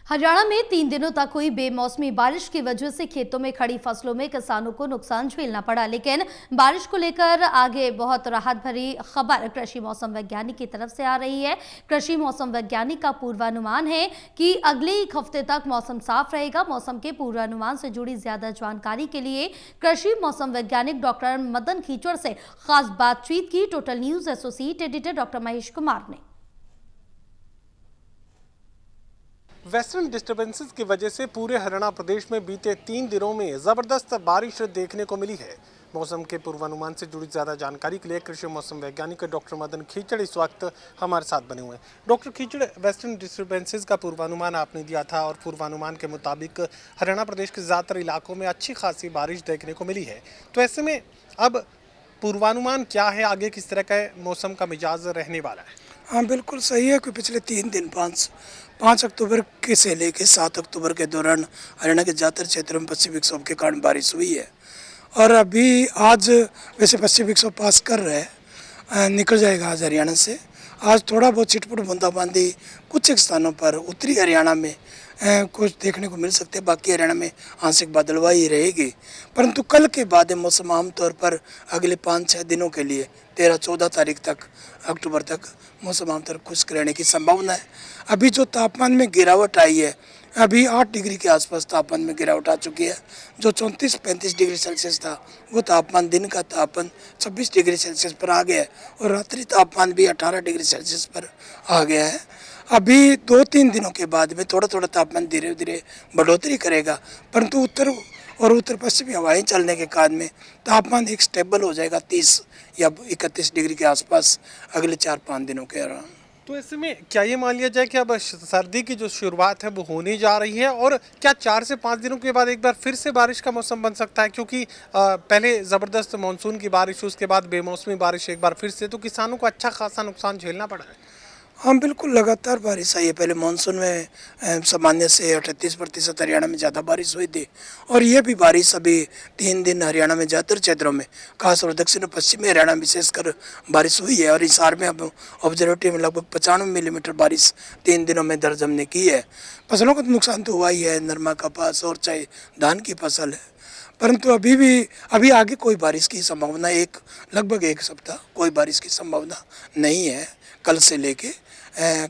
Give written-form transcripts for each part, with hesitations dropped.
हरियाणा में 3 दिनों तक हुई बेमौसमी बारिश की वजह से खेतों में खड़ी फसलों में किसानों को नुकसान झेलना पड़ा, लेकिन बारिश को लेकर आगे बहुत राहत भरी खबर कृषि मौसम वैज्ञानिक की तरफ से आ रही है। कृषि मौसम वैज्ञानिक का पूर्वानुमान है कि अगले एक हफ्ते तक मौसम साफ रहेगा। मौसम के पूर्वानुमान से जुड़ी ज्यादा जानकारी के लिए कृषि मौसम वैज्ञानिक डॉक्टर मदन खीचड़ से खास बातचीत की Total News associate editor doctor Mahesh Kumar ने। वेस्टर्न डिस्टर्बेंसेस की वजह से पूरे हरियाणा प्रदेश में बीते 3 दिनों में जबरदस्त बारिश देखने को मिली है। मौसम के पूर्वानुमान से जुड़ी ज्यादा जानकारी के लिए कृषि मौसम वैज्ञानिक डॉक्टर मदन खीचड़ इस वक्त हमारे साथ बने हुए हैं। डॉक्टर खीचड़, वेस्टर्न डिस्टर्बेंसेस का पूर्वानुमान आपने दिया था और पूर्वानुमान के मुताबिक हरियाणा प्रदेश के ज़्यादातर इलाकों में अच्छी खासी बारिश देखने को मिली है। तो ऐसे में अब पूर्वानुमान क्या है, आगे किस तरह का मौसम का मिजाज रहने वाला है? हाँ, बिल्कुल सही है कि पिछले 3 दिन 5 अक्टूबर के से लेकर 7 अक्टूबर के दौरान हरियाणा के ज़्यादातर क्षेत्रों में पश्चिमी विक्षोभ के कारण बारिश हुई है। और अभी आज वैसे पश्चिमी विक्षोभ पास कर रहे हैं, निकल जाएगा आज हरियाणा से। आज थोड़ा बहुत छिटपुट बूंदाबांदी कुछ एक स्थानों पर उत्तरी हरियाणा में कुछ देखने को मिल सकते हैं, बाकी हरियाणा में आंशिक बादलवाई रहेगी। परंतु कल के बाद मौसम आमतौर पर अगले 5-6 दिनों के लिए 13-14 तारीख तक अक्टूबर तक मौसम आमतौर खुश्क रहने की संभावना है। अभी जो तापमान में गिरावट आई है, अभी 8 डिग्री के आसपास तापमान में गिरावट आ चुकी है। जो 34-35 डिग्री सेल्सियस था वो तापमान, दिन का तापमान 26 डिग्री सेल्सियस पर आ गया है और रात्रि तापमान भी 18 डिग्री सेल्सियस पर आ गया है। अभी 2-3 दिनों के बाद में थोड़ा थोड़ा तापमान धीरे धीरे बढ़ोतरी करेगा, परंतु उत्तर और उत्तर पश्चिमी हवाएं चलने के कारण में तापमान एक स्टेबल हो जाएगा 30 या 31 डिग्री के आसपास अगले 4-5 दिनों के दौरान। तो ऐसे में क्या ये मान लिया जाए कि अब सर्दी की जो शुरुआत है वो होने जा रही है, और क्या 4 से 5 दिनों के बाद एक बार फिर से बारिश का मौसम बन सकता है? क्योंकि पहले ज़बरदस्त मानसून की बारिश, उसके बाद बेमौसमी बारिश एक बार फिर से, तो किसानों को अच्छा खासा नुकसान झेलना पड़ा है। हाँ, बिल्कुल लगातार बारिश आई है। पहले मानसून में सामान्य से 38% हरियाणा में ज़्यादा बारिश हुई थी, और ये भी बारिश अभी 3 दिन हरियाणा में ज़्यादातर क्षेत्रों में, खासतौर दक्षिण पश्चिमी हरियाणा में विशेषकर बारिश हुई है। और हिसार में अब ऑब्जर्वेटरी में लगभग 95 मिलीमीटर बारिश 3 दिनों में दर्ज हमने की है। फसलों का तो नुकसान तो हुआ ही है, नरमा, कपास और चाहे धान की फसल है, परंतु अभी आगे कोई बारिश की संभावना लगभग एक सप्ताह कोई बारिश की संभावना नहीं है। कल से लेके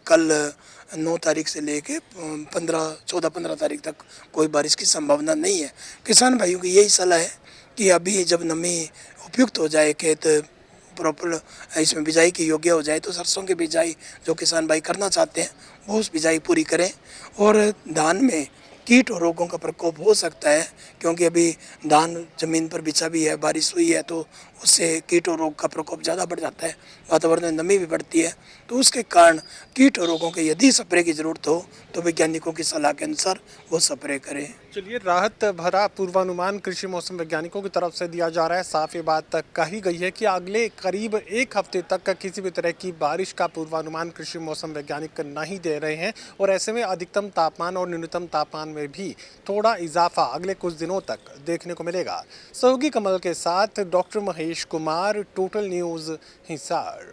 कल 9 तारीख से लेके 14-15 तारीख तक कोई बारिश की संभावना नहीं है। किसान भाइयों की यही सलाह है कि अभी जब नमी उपयुक्त हो जाए, खेत प्रॉपर इसमें बिजाई की योग्य हो जाए, तो सरसों की बिजाई जो किसान भाई करना चाहते हैं वो उस बिजाई पूरी करें। और धान में कीट और रोगों का प्रकोप हो सकता है, क्योंकि अभी धान जमीन पर बिछा भी है, बारिश हुई है, तो उससे कीट और रोग का प्रकोप ज़्यादा बढ़ जाता है। वातावरण में नमी भी बढ़ती है, तो उसके कारण कीट और रोगों के यदि स्प्रे की ज़रूरत हो तो वैज्ञानिकों की सलाह के अनुसार वो स्प्रे करें। चलिए, राहत भरा पूर्वानुमान कृषि मौसम वैज्ञानिकों की तरफ से दिया जा रहा है। साफ ये बात कही गई है कि अगले करीब एक हफ्ते तक किसी भी तरह की बारिश का पूर्वानुमान कृषि मौसम वैज्ञानिक नहीं दे रहे हैं, और ऐसे में अधिकतम तापमान और न्यूनतम तापमान में भी थोड़ा इजाफा अगले कुछ दिनों तक देखने को मिलेगा। सहयोगी कमल के साथ doctor Mahesh Kumar, total news, Hisar.